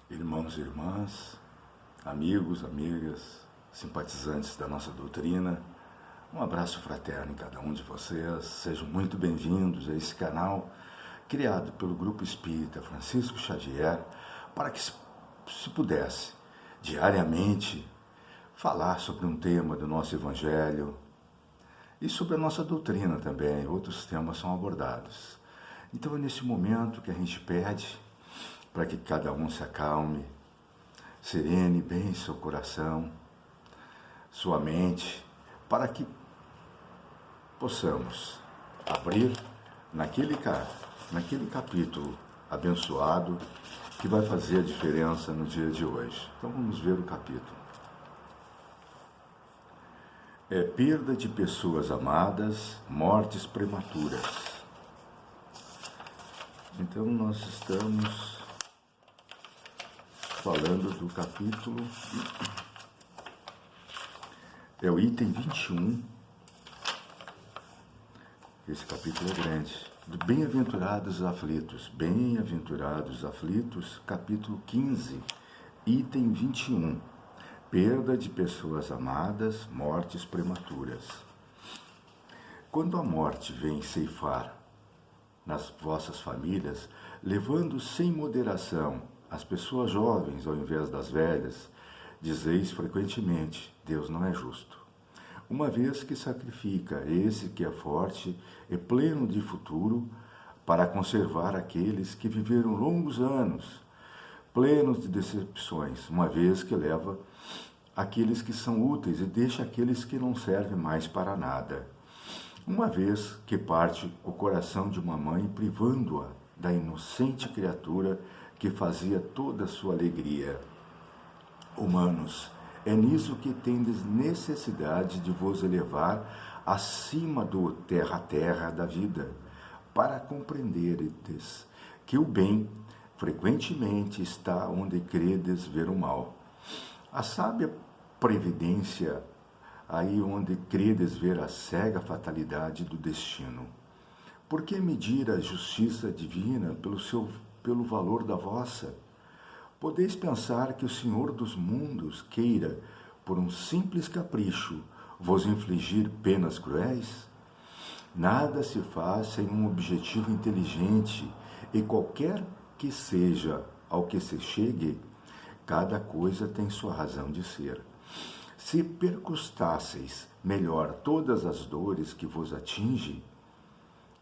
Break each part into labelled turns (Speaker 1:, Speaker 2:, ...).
Speaker 1: Irmãos e irmãs, amigos, amigas, simpatizantes da nossa doutrina, um abraço fraterno em cada um de vocês. Sejam muito bem-vindos a esse canal criado pelo Grupo Espírita Francisco Xavier para que se pudesse diariamente falar sobre um tema do nosso Evangelho e sobre a nossa doutrina também. Outros temas são abordados. Então é nesse momento que a gente pede para que cada um se acalme, serene bem seu coração, sua mente, para que possamos abrir naquele capítulo abençoado que vai fazer a diferença no dia de hoje. Então vamos ver o capítulo. Perda de pessoas amadas, mortes prematuras. Então nós estamos falando do capítulo, é o item 21, esse capítulo é grande, do Bem-aventurados aflitos, capítulo 15, item 21, perda de pessoas amadas, mortes prematuras. Quando a morte vem ceifar nas vossas famílias, levando sem moderação as pessoas jovens ao invés das velhas, dizeis frequentemente: Deus não é justo, uma vez que sacrifica esse que é forte e pleno de futuro para conservar aqueles que viveram longos anos, plenos de decepções, uma vez que leva aqueles que são úteis e deixa aqueles que não servem mais para nada, uma vez que parte o coração de uma mãe, privando-a da inocente criatura que fazia toda a sua alegria. Humanos, é nisso que tendes necessidade de vos elevar acima do terra-terra da vida, para compreenderes que o bem frequentemente está onde credes ver o mal. A sábia previdência aí onde credes ver a cega fatalidade do destino. Por que medir a justiça divina pelo valor da vossa? Podeis pensar que o Senhor dos mundos queira, por um simples capricho, vos infligir penas cruéis? Nada se faz sem um objetivo inteligente, e qualquer que seja ao que se chegue, cada coisa tem sua razão de ser. Se percustasseis melhor todas as dores que vos atingem,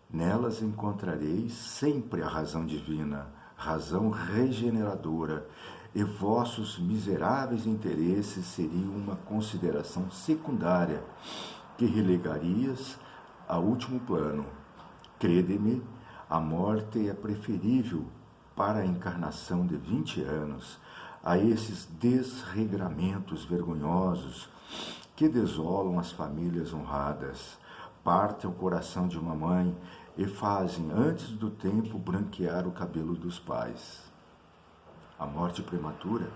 Speaker 1: nelas encontrareis sempre a razão divina, razão regeneradora, e vossos miseráveis interesses seriam uma consideração secundária que relegarias a último plano. Crede-me, a morte é preferível para a encarnação de 20 anos a esses desregramentos vergonhosos que desolam as famílias honradas, partem o coração de uma mãe e fazem, antes do tempo, branquear o cabelo dos pais. A morte prematura,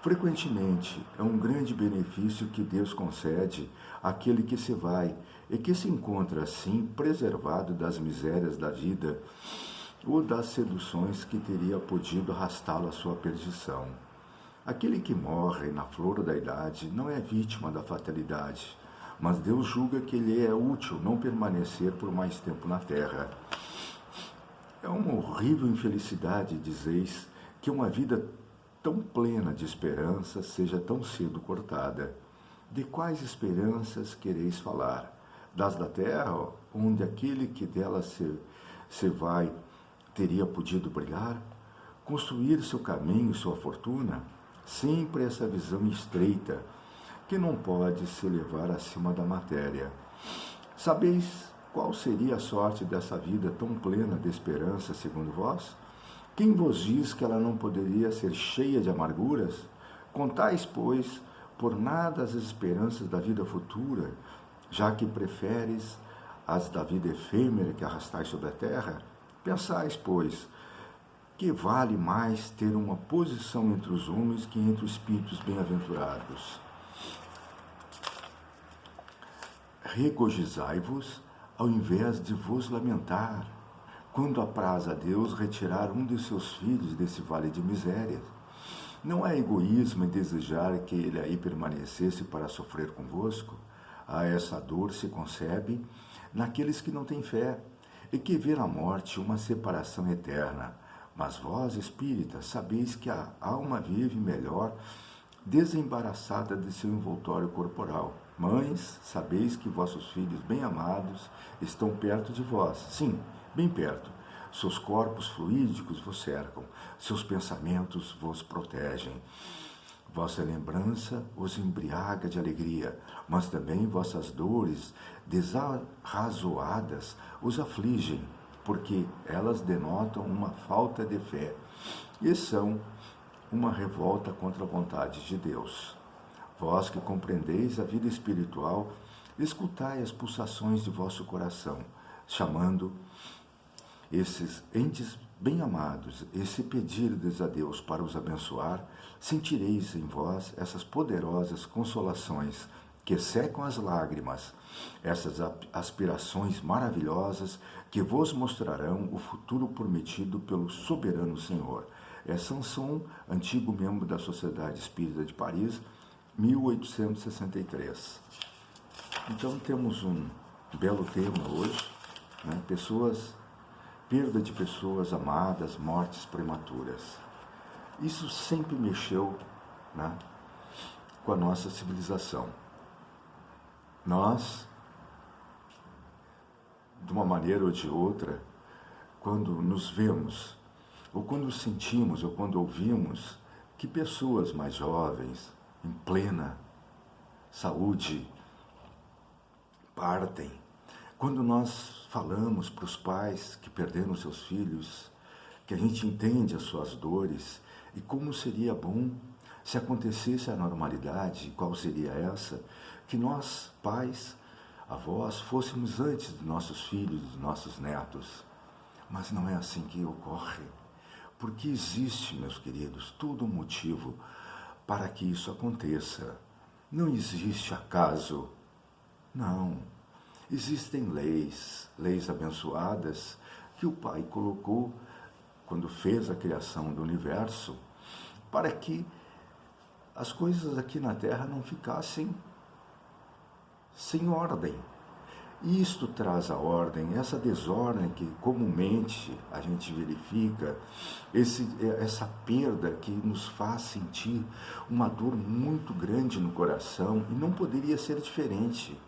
Speaker 1: frequentemente, é um grande benefício que Deus concede àquele que se vai e que se encontra, assim, preservado das misérias da vida ou das seduções que teria podido arrastá-lo à sua perdição. Aquele que morre na flor da idade não é vítima da fatalidade, mas Deus julga que lhe é útil não permanecer por mais tempo na terra. É uma horrível infelicidade, dizeis, que uma vida tão plena de esperança seja tão cedo cortada. De quais esperanças quereis falar? Das da terra, onde aquele que dela se vai teria podido brilhar? Construir seu caminho, sua fortuna? Sempre essa visão estreita, que não pode se elevar acima da matéria. Sabeis qual seria a sorte dessa vida tão plena de esperança, segundo vós? Quem vos diz que ela não poderia ser cheia de amarguras? Contais, pois, por nada as esperanças da vida futura, já que preferes as da vida efêmera que arrastais sobre a terra? Pensais, pois, que vale mais ter uma posição entre os homens que entre os espíritos bem-aventurados. Regozijai-vos ao invés de vos lamentar, quando apraz a Deus retirar um de seus filhos desse vale de miséria. Não é egoísmo em desejar que ele aí permanecesse para sofrer convosco? Essa dor se concebe naqueles que não têm fé e que vê na morte uma separação eterna. Mas vós, espíritas, sabeis que a alma vive melhor desembaraçada de seu envoltório corporal. Mães, sabeis que vossos filhos bem-amados estão perto de vós. Sim, bem perto. Seus corpos fluídicos vos cercam, seus pensamentos vos protegem. Vossa lembrança os embriaga de alegria, mas também vossas dores desarrazoadas os afligem, porque elas denotam uma falta de fé e são uma revolta contra a vontade de Deus. Vós que compreendeis a vida espiritual, escutai as pulsações de vosso coração, chamando esses entes bem-amados, e se pedirdes a Deus para os abençoar, sentireis em vós essas poderosas consolações que secam as lágrimas, essas aspirações maravilhosas que vos mostrarão o futuro prometido pelo soberano Senhor. É Sanson, antigo membro da Sociedade Espírita de Paris, 1863. Então temos um belo tema hoje, né? Perda de pessoas amadas, mortes prematuras. Isso sempre mexeu, né, com a nossa civilização. Nós, de uma maneira ou de outra, quando nos vemos, ou quando sentimos, ou quando ouvimos que pessoas mais jovens, em plena saúde, partem, quando nós falamos para os pais que perderam seus filhos, que a gente entende as suas dores e como seria bom se acontecesse a normalidade, qual seria essa, que nós, pais, avós, fôssemos antes dos nossos filhos, dos nossos netos. Mas não é assim que ocorre, porque existe, meus queridos, todo um motivo para que isso aconteça. Não existe acaso, não. Existem leis abençoadas que o Pai colocou quando fez a criação do universo para que as coisas aqui na Terra não ficassem sem ordem. E isto traz a ordem, essa desordem que comumente a gente verifica, essa perda que nos faz sentir uma dor muito grande no coração, e não poderia ser diferente.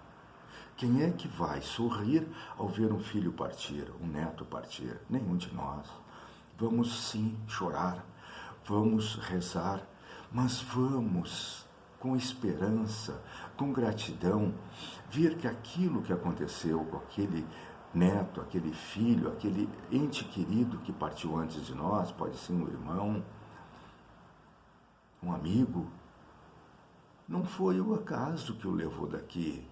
Speaker 1: Quem é que vai sorrir ao ver um filho partir, um neto partir? Nenhum de nós. Vamos sim chorar, vamos rezar, mas vamos com esperança, com gratidão, ver que aquilo que aconteceu com aquele neto, aquele filho, aquele ente querido que partiu antes de nós, pode ser um irmão, um amigo, não foi o acaso que o levou daqui.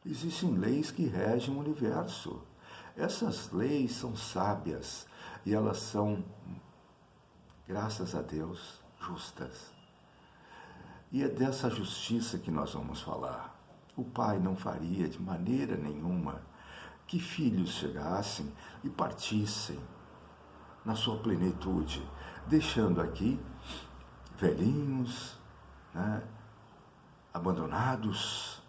Speaker 1: Existem leis que regem o universo. Essas leis são sábias e elas são, graças a Deus, justas. E é dessa justiça que nós vamos falar. O Pai não faria de maneira nenhuma que filhos chegassem e partissem na sua plenitude, deixando aqui velhinhos, né, abandonados,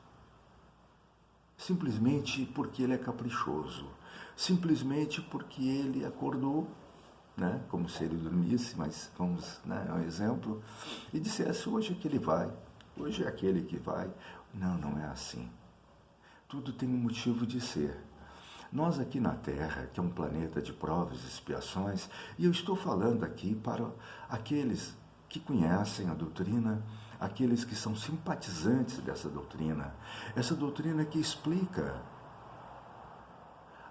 Speaker 1: simplesmente porque ele é caprichoso, simplesmente porque ele acordou, né, como se ele dormisse, mas vamos, né, é um exemplo, e dissesse, hoje é que ele vai, hoje é aquele que vai. Não, não é assim. Tudo tem um motivo de ser. Nós aqui na Terra, que é um planeta de provas e expiações, e eu estou falando aqui para aqueles que conhecem a doutrina, aqueles que são simpatizantes dessa doutrina, essa doutrina que explica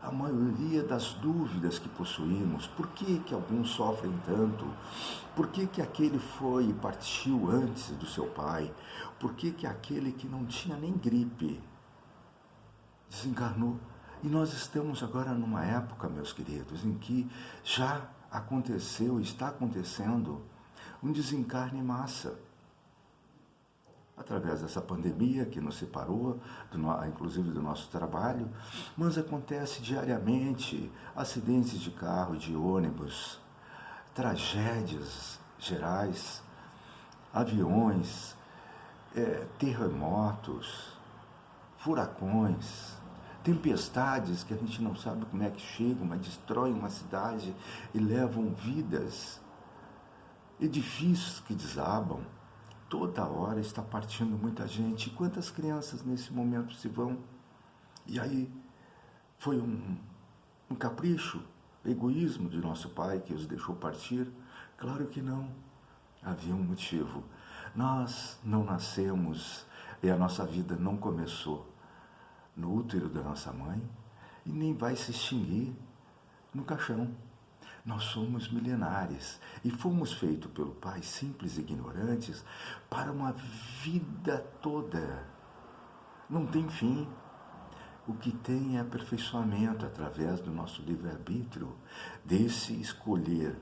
Speaker 1: a maioria das dúvidas que possuímos. Por que alguns sofrem tanto? Por que aquele foi e partiu antes do seu pai? Por que aquele que não tinha nem gripe desencarnou? E nós estamos agora numa época, meus queridos, em que já aconteceu, está acontecendo um desencarne em massa. Através dessa pandemia que nos separou, inclusive do nosso trabalho, mas acontece diariamente acidentes de carro, de ônibus, tragédias gerais, aviões, terremotos, furacões, tempestades que a gente não sabe como é que chegam, mas destroem uma cidade e levam vidas, edifícios que desabam. Toda hora está partindo muita gente. Quantas crianças nesse momento se vão? E aí foi um capricho, egoísmo de nosso pai que os deixou partir? Claro que não. Havia um motivo. Nós não nascemos e a nossa vida não começou no útero da nossa mãe e nem vai se extinguir no caixão. Nós somos milenares e fomos feitos pelo Pai, simples e ignorantes, para uma vida toda. Não tem fim. O que tem é aperfeiçoamento através do nosso livre-arbítrio, desse escolher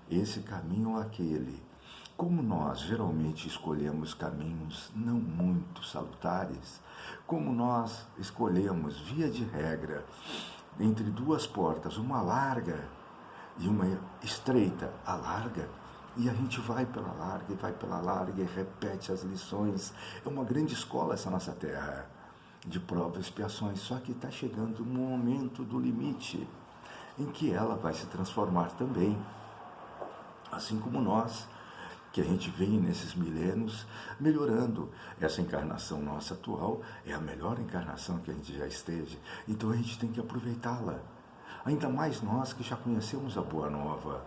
Speaker 1: esse caminho ou aquele. Como nós geralmente escolhemos caminhos não muito salutares, como nós escolhemos, via de regra, entre duas portas, uma larga e uma estreita, a larga, e a gente vai pela larga, e vai pela larga, e repete as lições. É uma grande escola essa nossa terra, de provas e expiações, só que está chegando um momento do limite, em que ela vai se transformar também, assim como nós, que a gente vem nesses milênios melhorando. Essa encarnação nossa atual é a melhor encarnação que a gente já esteve, então a gente tem que aproveitá-la. Ainda mais nós que já conhecemos a Boa Nova.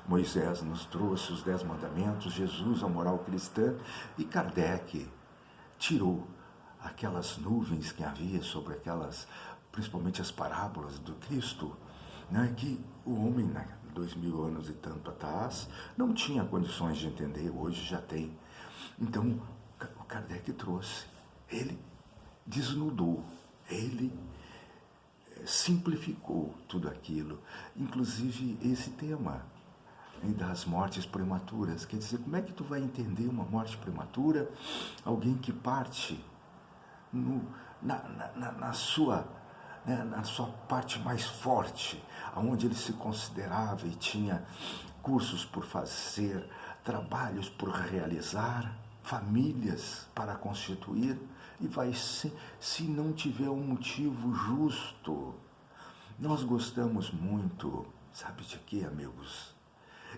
Speaker 1: Moisés nos trouxe os 10 mandamentos, Jesus a moral cristã e Kardec tirou aquelas nuvens que havia sobre aquelas, principalmente as parábolas do Cristo, né, que o homem, 2000 anos e tanto atrás, não tinha condições de entender, hoje já tem. Então, o Kardec trouxe, ele desnudou, ele simplificou tudo aquilo, inclusive esse tema das mortes prematuras. Quer dizer, como é que tu vai entender uma morte prematura? Alguém que parte na sua parte mais forte, onde ele se considerava e tinha cursos por fazer, trabalhos por realizar, famílias para constituir, e vai se não tiver um motivo justo. Nós gostamos muito, sabe de quê, amigos?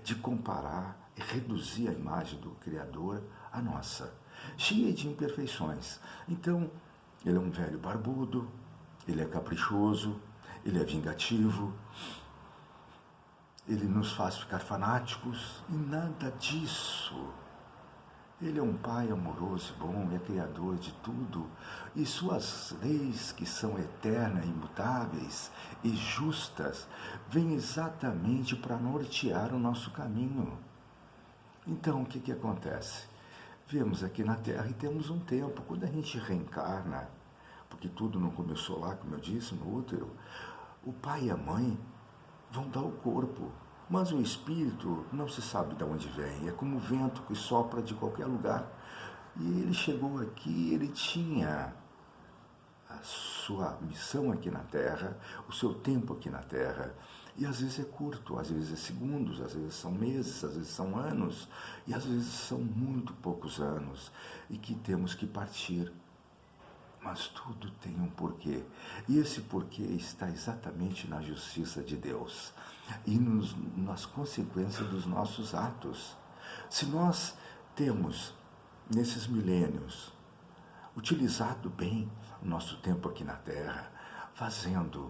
Speaker 1: De comparar e reduzir a imagem do Criador à nossa, cheia de imperfeições. Então, ele é um velho barbudo, ele é caprichoso, ele é vingativo, ele nos faz ficar fanáticos, e nada disso. Ele é um pai amoroso e bom, é criador de tudo, e suas leis, que são eternas, imutáveis e justas, vêm exatamente para nortear o nosso caminho. Então, o que acontece? Vemos aqui na Terra e temos um tempo, quando a gente reencarna, porque tudo não começou lá, como eu disse, no útero, o pai e a mãe vão dar o corpo, mas o espírito não se sabe de onde vem, é como o vento que sopra de qualquer lugar. E ele chegou aqui, ele tinha a sua missão aqui na Terra, o seu tempo aqui na Terra, e às vezes é curto, às vezes é segundos, às vezes são meses, às vezes são anos, e às vezes são muito poucos anos, e que temos que partir. Mas tudo tem um porquê, e esse porquê está exatamente na justiça de Deus e nas consequências dos nossos atos. Se nós temos, nesses milênios, utilizado bem o nosso tempo aqui na Terra, fazendo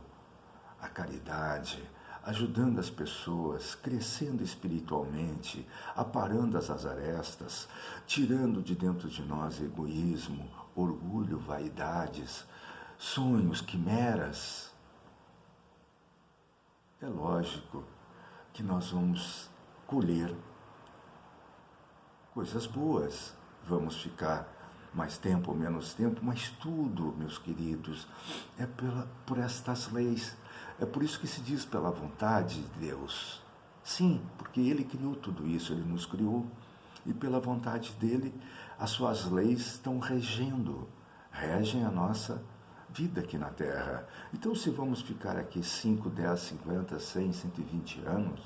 Speaker 1: a caridade, ajudando as pessoas, crescendo espiritualmente, aparando as arestas, tirando de dentro de nós egoísmo, orgulho, vaidades, sonhos, quimeras, é lógico que nós vamos colher coisas boas, vamos ficar mais tempo ou menos tempo, mas tudo, meus queridos, é por estas leis. É por isso que se diz pela vontade de Deus. Sim, porque Ele criou tudo isso, Ele nos criou. E pela vontade dEle, as suas leis estão regem a nossa vida aqui na Terra. Então, se vamos ficar aqui 5, 10, 50, 100, 120 anos,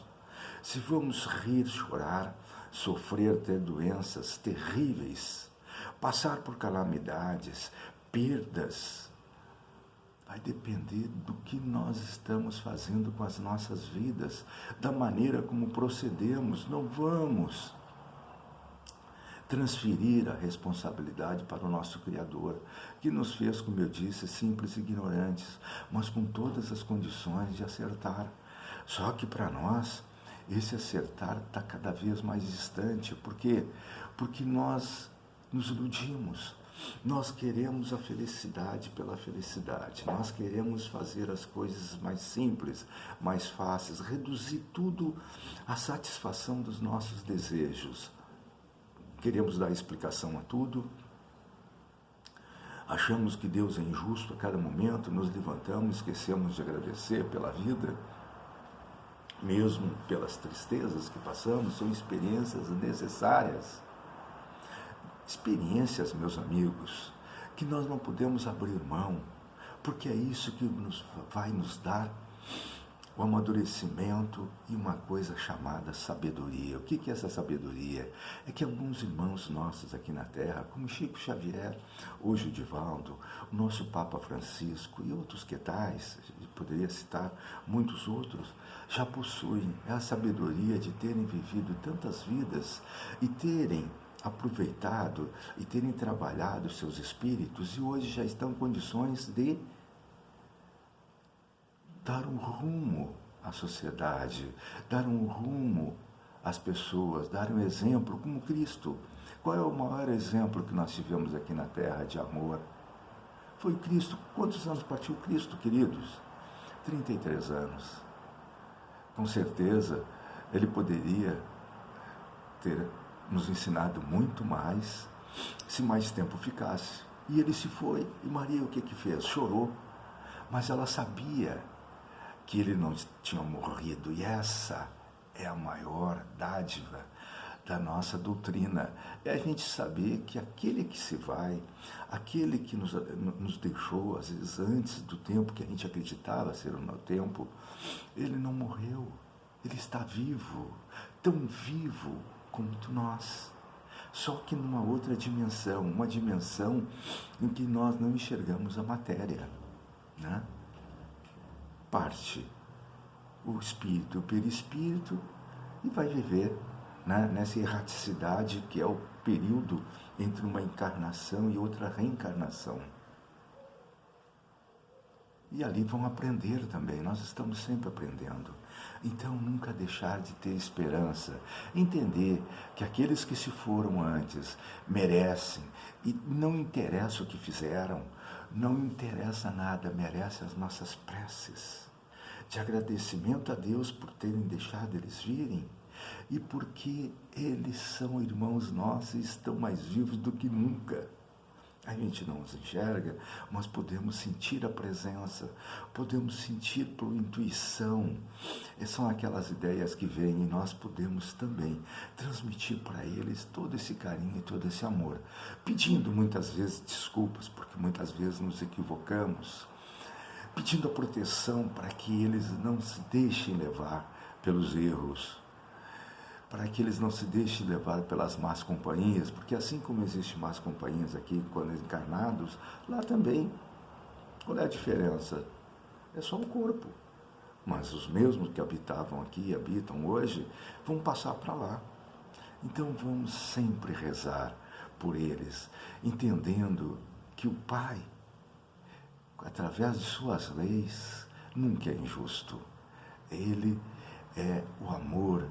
Speaker 1: se vamos rir, chorar, sofrer, ter doenças terríveis, passar por calamidades, perdas, vai depender do que nós estamos fazendo com as nossas vidas, da maneira como procedemos. Não vamos transferir a responsabilidade para o nosso Criador, que nos fez, como eu disse, simples e ignorantes, mas com todas as condições de acertar. Só que para nós, esse acertar está cada vez mais distante. Por quê? Porque nós nos iludimos. Nós queremos a felicidade pela felicidade. Nós queremos fazer as coisas mais simples, mais fáceis, reduzir tudo à satisfação dos nossos desejos. Queremos dar explicação a tudo. Achamos que Deus é injusto a cada momento, nos levantamos, esquecemos de agradecer pela vida. Mesmo pelas tristezas que passamos, são experiências necessárias. Experiências, meus amigos, que nós não podemos abrir mão, porque é isso que vai nos dar o amadurecimento e uma coisa chamada sabedoria. O que é essa sabedoria? É que alguns irmãos nossos aqui na Terra, como Chico Xavier, hoje o Divaldo, o nosso Papa Francisco e outros que tais, poderia citar muitos outros, já possuem a sabedoria de terem vivido tantas vidas e terem aproveitado e terem trabalhado seus espíritos e hoje já estão em condições de dar um rumo à sociedade, dar um rumo às pessoas, dar um exemplo como Cristo. Qual é o maior exemplo que nós tivemos aqui na Terra de amor? Foi Cristo. Quantos anos partiu Cristo, queridos? 33 anos. Com certeza, ele poderia ter nos ensinado muito mais, se mais tempo ficasse. E ele se foi. E Maria o que fez? Chorou. Mas ela sabia que ele não tinha morrido. E essa é a maior dádiva da nossa doutrina. É a gente saber que aquele que se vai, aquele que nos deixou, às vezes antes do tempo que a gente acreditava ser o meu tempo, ele não morreu. Ele está vivo, tão vivo como nós. Só que numa outra dimensão, uma dimensão em que nós não enxergamos a matéria, né? Parte o espírito, o perispírito, e vai viver, né, nessa erraticidade que é o período entre uma encarnação e outra reencarnação. E ali vão aprender também, nós estamos sempre aprendendo. Então, nunca deixar de ter esperança, entender que aqueles que se foram antes merecem, e não interessa o que fizeram, não interessa nada, merece as nossas preces de agradecimento a Deus por terem deixado eles virem e porque eles são irmãos nossos e estão mais vivos do que nunca. A gente não os enxerga, mas podemos sentir a presença, podemos sentir por intuição. São aquelas ideias que vêm e nós podemos também transmitir para eles todo esse carinho e todo esse amor, pedindo muitas vezes desculpas, porque muitas vezes nos equivocamos, pedindo a proteção para que eles não se deixem levar pelos erros, para que eles não se deixem levar pelas más companhias, porque assim como existem más companhias aqui quando encarnados, lá também. Qual é a diferença? É só o corpo. Mas os mesmos que habitavam aqui e habitam hoje, vão passar para lá. Então vamos sempre rezar por eles, entendendo que o Pai, através de suas leis, nunca é injusto. Ele é o amor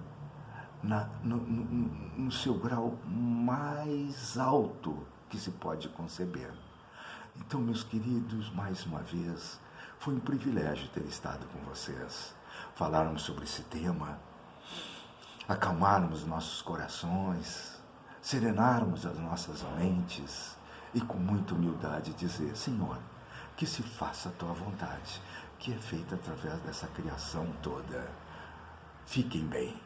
Speaker 1: no seu grau mais alto que se pode conceber. Então, meus queridos, mais uma vez, foi um privilégio ter estado com vocês. Falarmos sobre esse tema, acalmarmos nossos corações, serenarmos as nossas mentes e com muita humildade dizer: Senhor, que se faça a tua vontade, que é feita através dessa criação toda. Fiquem bem.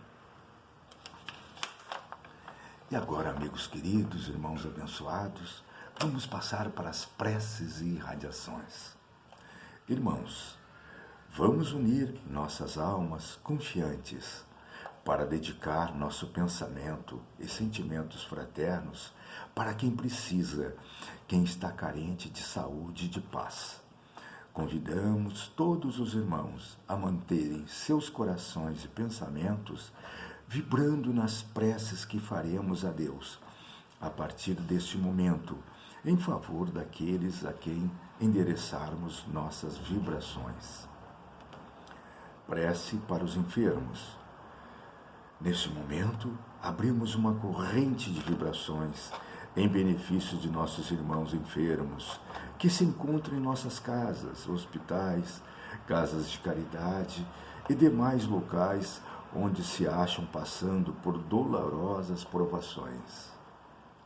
Speaker 1: E agora, amigos queridos, irmãos abençoados, vamos passar para as preces e irradiações. Irmãos, vamos unir nossas almas confiantes para dedicar nosso pensamento e sentimentos fraternos para quem precisa, quem está carente de saúde e de paz. Convidamos todos os irmãos a manterem seus corações e pensamentos vibrando nas preces que faremos a Deus, a partir deste momento, em favor daqueles a quem endereçarmos nossas vibrações. Prece para os enfermos. Neste momento, abrimos uma corrente de vibrações em benefício de nossos irmãos enfermos, que se encontram em nossas casas, hospitais, casas de caridade e demais locais onde se acham passando por dolorosas provações.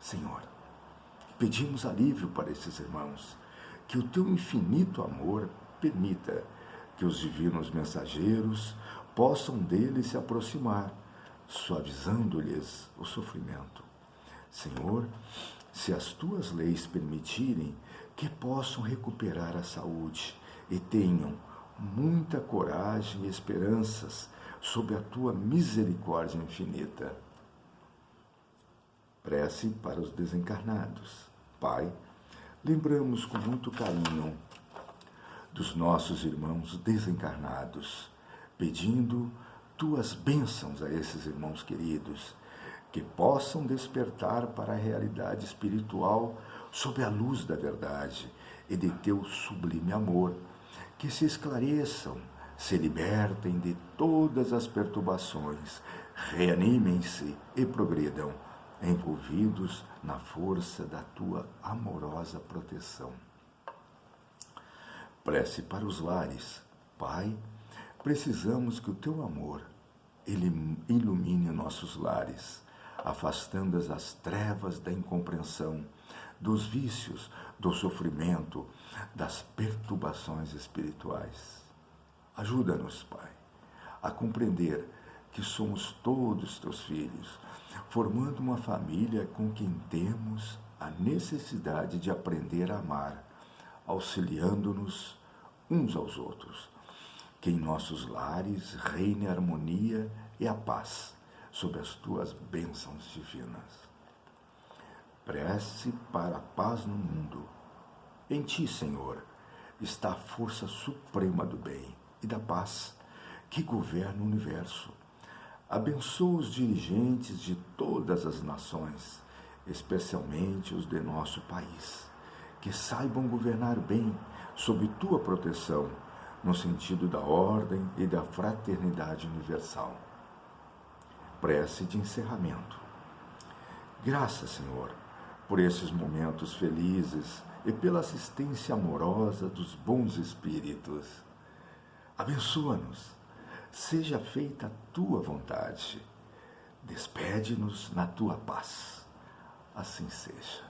Speaker 1: Senhor, pedimos alívio para esses irmãos, que o teu infinito amor permita que os divinos mensageiros possam deles se aproximar, suavizando-lhes o sofrimento. Senhor, se as tuas leis permitirem que possam recuperar a saúde e tenham muita coragem e esperanças sob a tua misericórdia infinita. Prece para os desencarnados. Pai, lembramos com muito carinho dos nossos irmãos desencarnados, pedindo tuas bênçãos a esses irmãos queridos, que possam despertar para a realidade espiritual sob a luz da verdade e de teu sublime amor, que se esclareçam, se libertem de todas as perturbações, reanimem-se e progridam, envolvidos na força da tua amorosa proteção. Prece para os lares. Pai, precisamos que o teu amor ilumine nossos lares, afastando as trevas da incompreensão, dos vícios, do sofrimento, das perturbações espirituais. Ajuda-nos, Pai, a compreender que somos todos teus filhos, formando uma família com quem temos a necessidade de aprender a amar, auxiliando-nos uns aos outros. Que em nossos lares reine a harmonia e a paz, sob as tuas bênçãos divinas. Prece para a paz no mundo. Em ti, Senhor, está a força suprema do bem e da paz que governa o universo. Abençoa os dirigentes de todas as nações, especialmente os de nosso país, que saibam governar bem sob tua proteção, no sentido da ordem e da fraternidade universal. Prece de encerramento. Graças, Senhor, por esses momentos felizes e pela assistência amorosa dos bons espíritos. Abençoa-nos, seja feita a tua vontade. Despede-nos na tua paz. Assim seja.